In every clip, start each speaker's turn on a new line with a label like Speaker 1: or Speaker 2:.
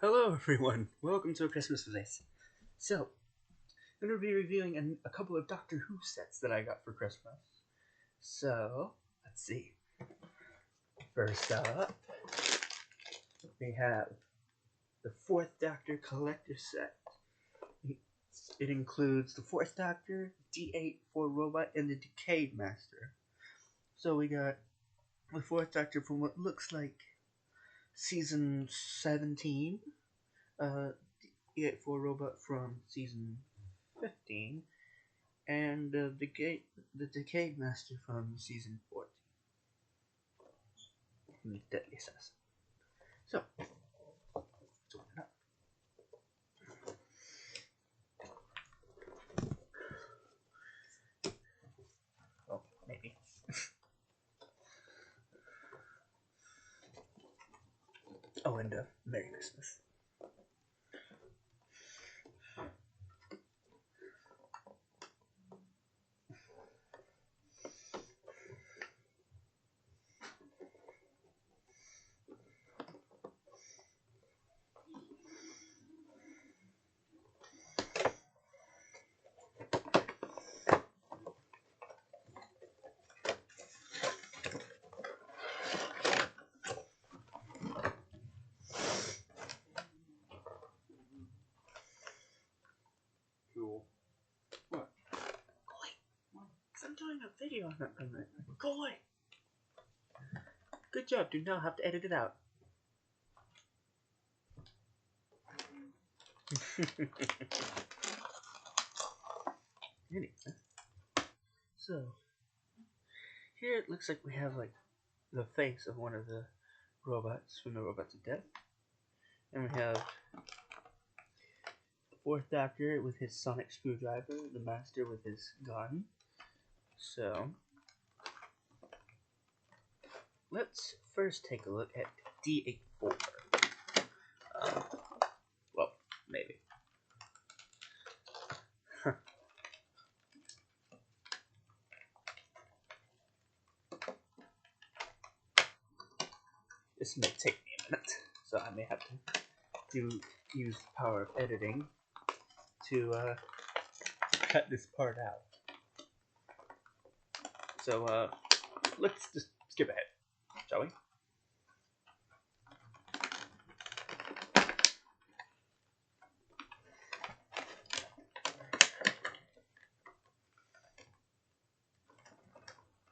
Speaker 1: Hello everyone, welcome to A Christmas Place. So, I'm going to be reviewing a couple of Doctor Who sets that I got for Christmas. So, let's see. First up, we have the 4th Doctor Collector Set. It includes the 4th Doctor, D8 for Robot, and the Decayed Master. So we got the 4th Doctor from what looks like Season 17, D8 for Robot from Season 15, and the Decayed Master from Season 14. The Deadly Assassin. So, let's open it up. Oh, maybe. Oh, and Merry Christmas. Cool. What? Go away. Because I'm doing a video on that. Go away. Good job. Do not have to edit it out. Anyway, so here it looks like we have like the face of one of the robots from the Robots of Death, and we have the 4th Doctor with his sonic screwdriver, the Master with his gun. So let's first take a look at D84. Well, maybe. This may take me a minute, so I may have to use the power of editing to cut this part out. So let's just skip ahead, shall we?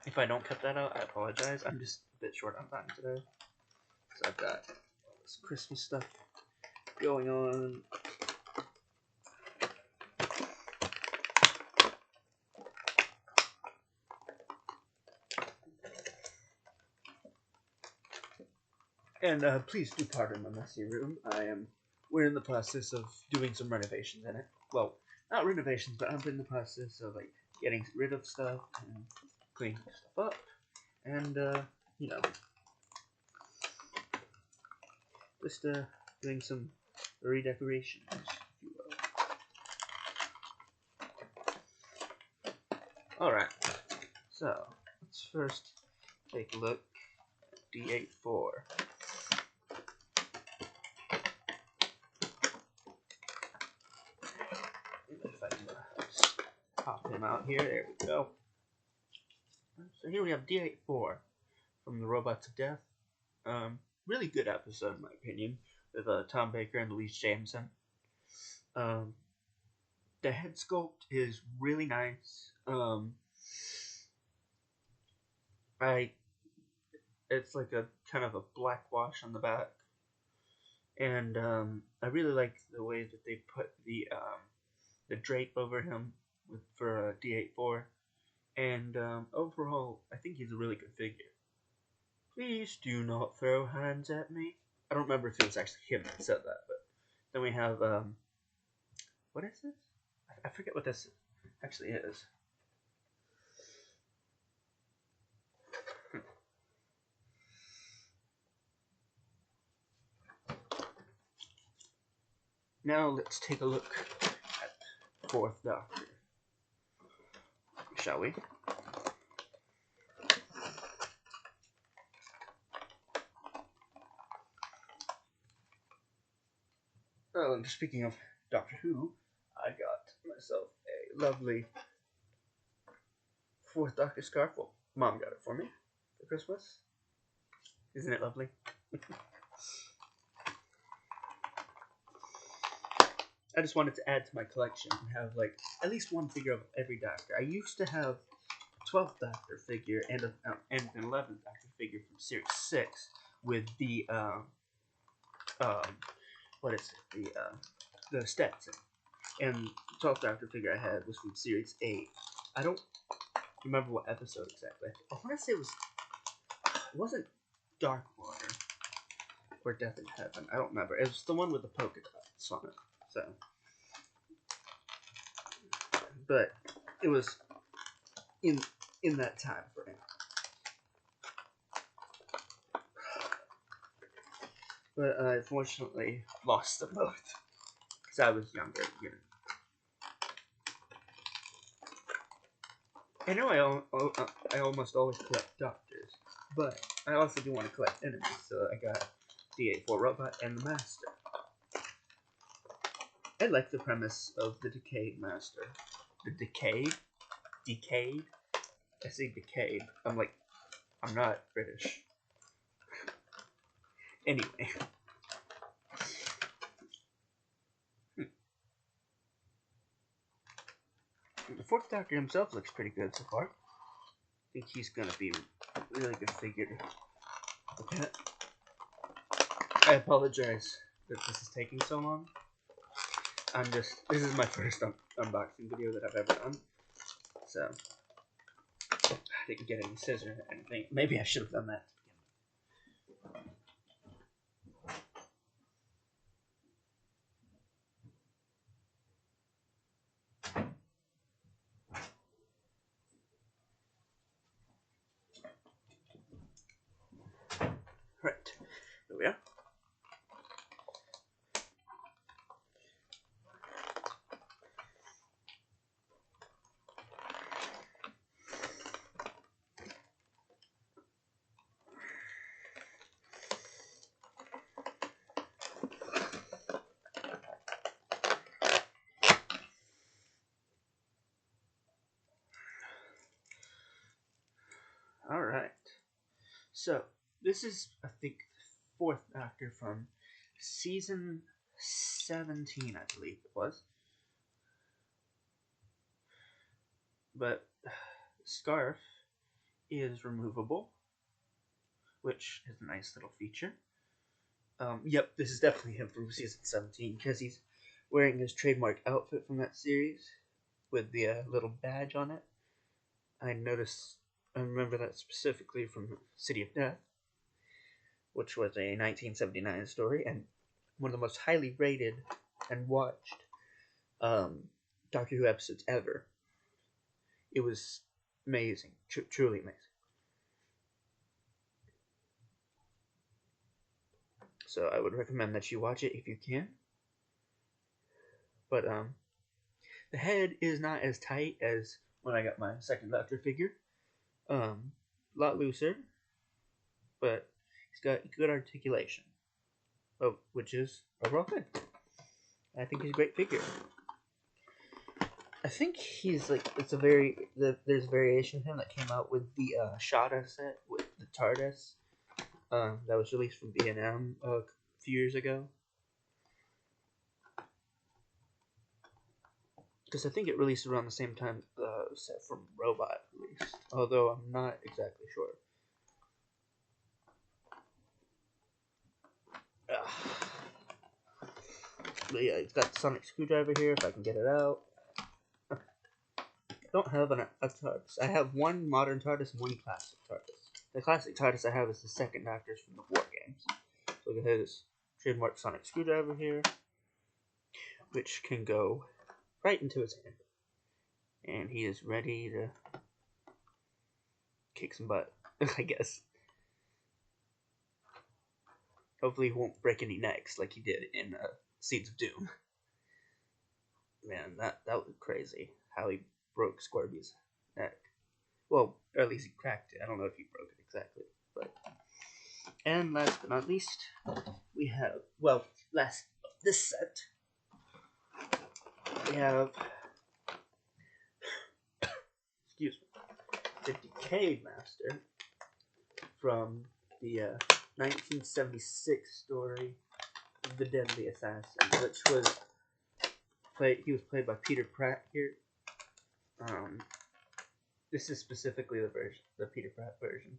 Speaker 1: If I don't cut that out, I apologize. I'm just a bit short on time today. So I've got all this Christmas stuff going on. And please do pardon my messy room. We're in the process of doing some renovations in it. Well, not renovations, but I'm in the process of like getting rid of stuff and cleaning stuff up. And you know, just doing some redecorations, if you will. Alright, so let's first take a look at D84. If I can just pop him out here, there we go. So here we have D84 from the Robots of Death. Really good episode in my opinion, with Tom Baker and Louise Jameson. The head sculpt is really nice. It's like a kind of a black wash on the back, and I really like the way that they put the drape over him for D84, and overall, I think he's a really good figure. Please do not throw hands at me. I don't remember if it was actually him that said that, but then we have, what is this? I forget what this actually is. Now let's take a look at 4th Doctor, shall we? Oh, and speaking of Doctor Who, I got myself a lovely Fourth Doctor scarf. Well, Mom got it for me for Christmas. Isn't it lovely? I just wanted to add to my collection and have like at least one figure of every Doctor. I used to have a 12th Doctor figure and an 11th Doctor figure from Series 6 with the what is it, the Stetson, and the 12th Doctor figure I had was from Series 8. I don't remember what episode exactly. I want to say it wasn't Dark Water or Death in Heaven. I don't remember. It was the one with the polka dots on it. So, but it was in that time frame. But I unfortunately lost them both because I was younger. You know. I know I almost always collect Doctors, but I also do want to collect enemies. So I got D84 Robot and the Master. I like the premise of the Decayed Master. The Decayed? Decayed? I say Decayed. I'm not British. Anyway. The Fourth Doctor himself looks pretty good so far. I think he's gonna be a really good figure to look at. I apologize that this is taking so long. This is my first unboxing video that I've ever done. So, I didn't get any scissors or anything. Maybe I should have done that. Right, here we are. Alright. So, this is, I think, the Fourth Doctor from season 17, I believe it was. But the scarf is removable, which is a nice little feature. Yep, this is definitely him from season 17 because he's wearing his trademark outfit from that series with the little badge on it. I remember that specifically from City of Death, which was a 1979 story and one of the most highly rated and watched Doctor Who episodes ever. It was amazing, truly amazing. So I would recommend that you watch it if you can. But the head is not as tight as when I got my second Doctor figure. A lot looser, but he's got good articulation, which is overall good. I think he's a great figure. I think he's like there's a variation of him that came out with the Shada set with the TARDIS that was released from B&M a few years ago. Because I think it released around the same time the set from Robot released, although I'm not exactly sure. But yeah, it's got the sonic screwdriver here if I can get it out. I don't have a TARDIS. I have one modern TARDIS and one classic TARDIS. The classic TARDIS I have is the second Doctor's from the War Games. So it has his trademark sonic screwdriver here, which can go right into his hand. And he is ready to kick some butt, I guess. Hopefully he won't break any necks like he did in Seeds of Doom. Man, that was crazy how he broke Scorby's neck. Well, or at least he cracked it. I don't know if he broke it exactly, but. And last but not least, we have, well, last this set, we have, excuse me, the Decayed Master from the 1976 story, The Deadly Assassin, which was he was played by Peter Pratt here. This is specifically the Peter Pratt version.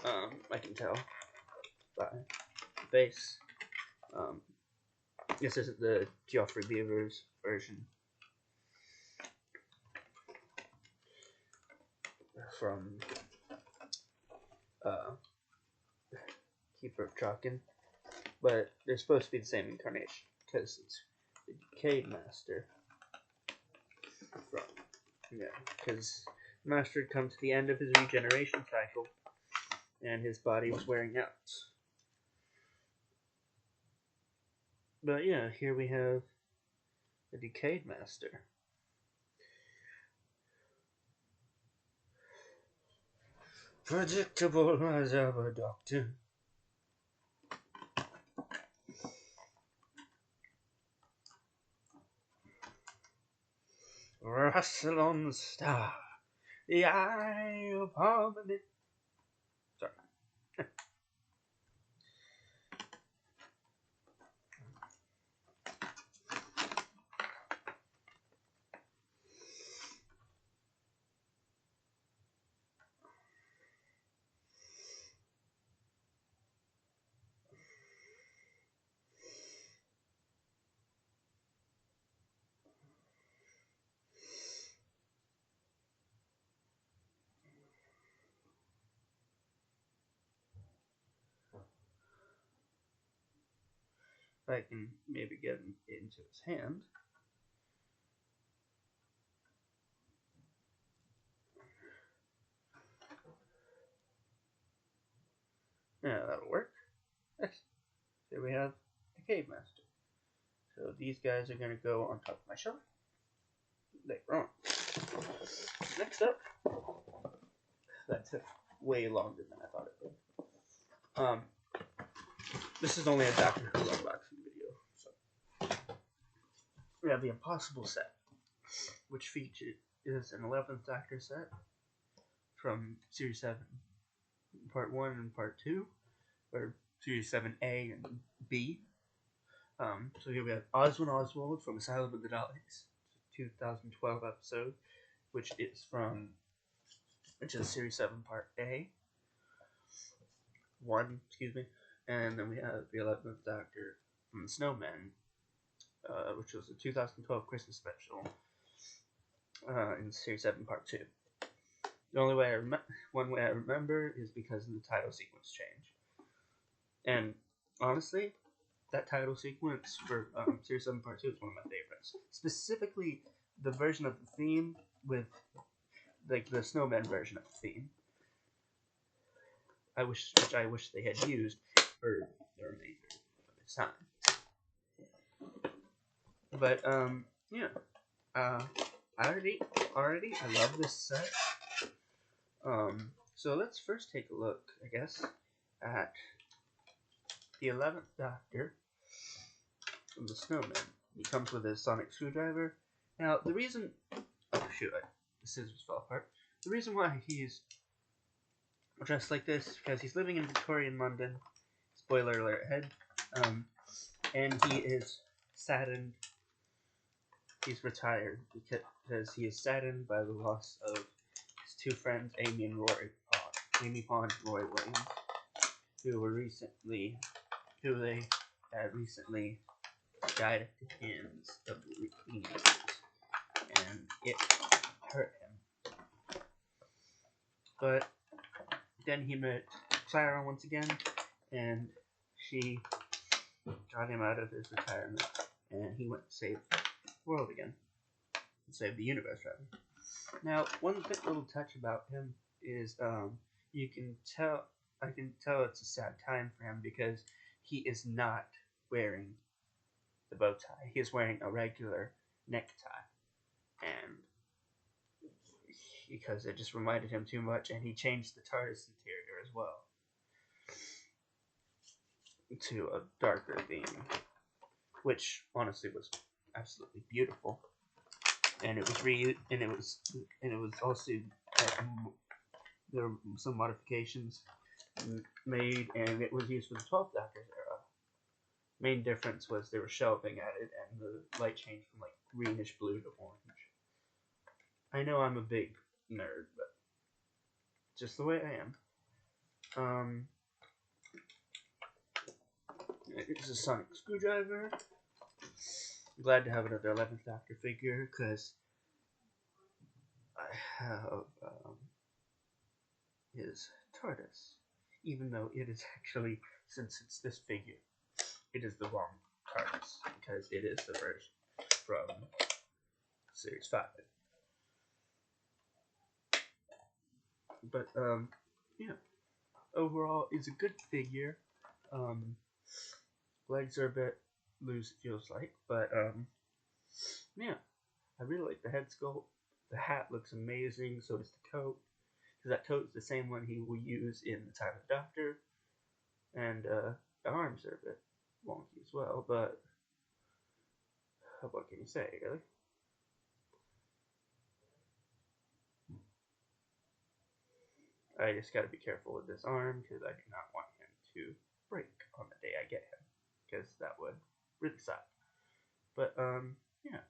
Speaker 1: I can tell by the face. This isn't the Geoffrey Beavers version from Keeper of Traken, but they're supposed to be the same incarnation because it's the Decayed Master. Because the Master had come to the end of his regeneration cycle, and his body was wearing out. But yeah, here we have the Decayed Master. Predictable as ever, Doctor. Rassilon Star, the Eye of Harmony. Sorry. I can maybe get him into his hand. Yeah, that'll work. Next, here we have the Cave Master. So these guys are going to go on top of my shelf later on. Next up, that took way longer than I thought it would. This is only a Doctor Who unboxing video. So we have the Impossible set, which is an 11th Doctor set from Series 7, Part 1 and Part 2, or Series 7A and B. So here we have Oswin Oswald from Asylum of the Daleks, 2012 episode, which is Series 7 Part A. 1, excuse me. And then we have the 11th Doctor from The Snowmen, which was the 2012 Christmas special, in Series 7 Part 2. The only way one way I remember is because of the title sequence change. And honestly, that title sequence for Series 7 Part 2 is one of my favorites. Specifically, the version of the theme with, like, the Snowmen version of the theme. Which I wish they had used for the remainder of this time. But, yeah. I love this set. So let's first take a look, I guess, at the 11th Doctor from The Snowmen. He comes with his sonic screwdriver. Now, the reason... Oh, shoot, the scissors fell apart. The reason why he's dressed like this is because he's living in Victorian London. Spoiler alert ahead. And he is saddened. He's retired because he is saddened by the loss of his two friends, Amy Pond and Roy Williams, who had recently died at the hands of the teenagers, and it hurt him. But then he met Clara once again, and she got him out of his retirement, and he went to save the world again. Save the universe, rather. Now, one little touch about him is, I can tell it's a sad time for him because he is not wearing the bow tie. He is wearing a regular necktie. And because it just reminded him too much, and he changed the TARDIS interior as well to a darker theme. which honestly was absolutely beautiful. And it was also there were some modifications made, and it was used for the 12th Doctor's era. Main difference was there was shelving added, and the light changed from like greenish blue to orange. I know I'm a big nerd, but just the way I am. It's a sonic screwdriver. I'm glad to have another 11th Doctor figure, because I have his TARDIS. Even though it is actually, since it's this figure, it is the wrong TARDIS, because it is the version from Series 5. But, yeah. Overall, it's a good figure. Legs are a bit loose, it feels like, but, yeah. I really like the head sculpt. The hat looks amazing, so does the coat. Because that coat is the same one he will use in The Time of the Doctor. And, the arms are a bit wonky as well, but what can you say, really? I just gotta be careful with this arm, because I do not want him to break on the day I get him, because that would really suck. But, yeah.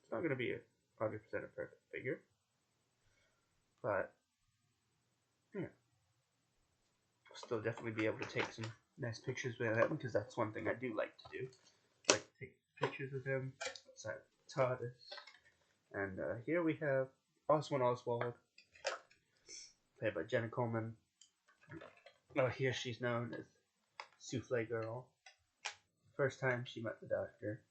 Speaker 1: It's not gonna be 100% a perfect figure, but, yeah. I'll still definitely be able to take some nice pictures with him, because that's one thing I do like to do. I like to take pictures with him outside of TARDIS. And here we have Oswin Oswald, played by Jenna Coleman. Oh, here she's known as Souffle Girl. First time she met the Doctor,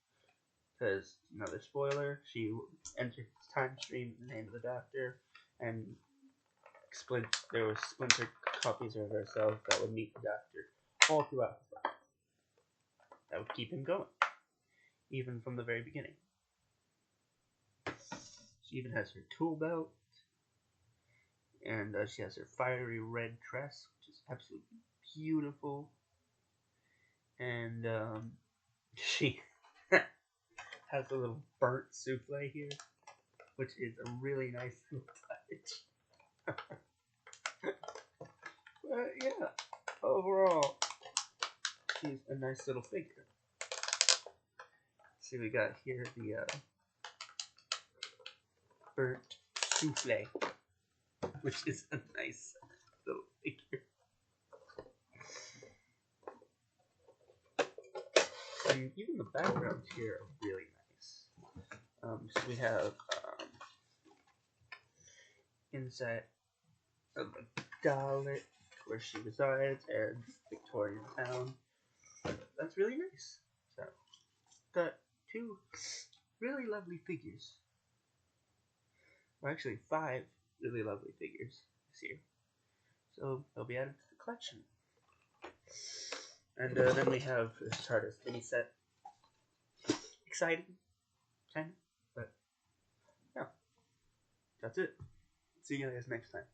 Speaker 1: because, another spoiler, she entered his time stream in the name of the Doctor, and there were splintered copies of herself that would meet the Doctor all throughout his life. That would keep him going, even from the very beginning. She even has her tool belt, and she has her fiery red dress, which is absolutely beautiful. And she has a little burnt souffle here, which is a really nice little touch. But yeah, overall, she's a nice little figure. See, we got here the burnt souffle, which is a nice little figure. And even the backgrounds here are really nice. So we have inside of the Dalek, where she resides, and Victorian town. That's really nice. So, got two really lovely figures. Well, actually, 5 really lovely figures this year. So, they'll be added to the collection. And then we have this TARDIS mini set. Exciting, kind of, but yeah, that's it. See you guys next time.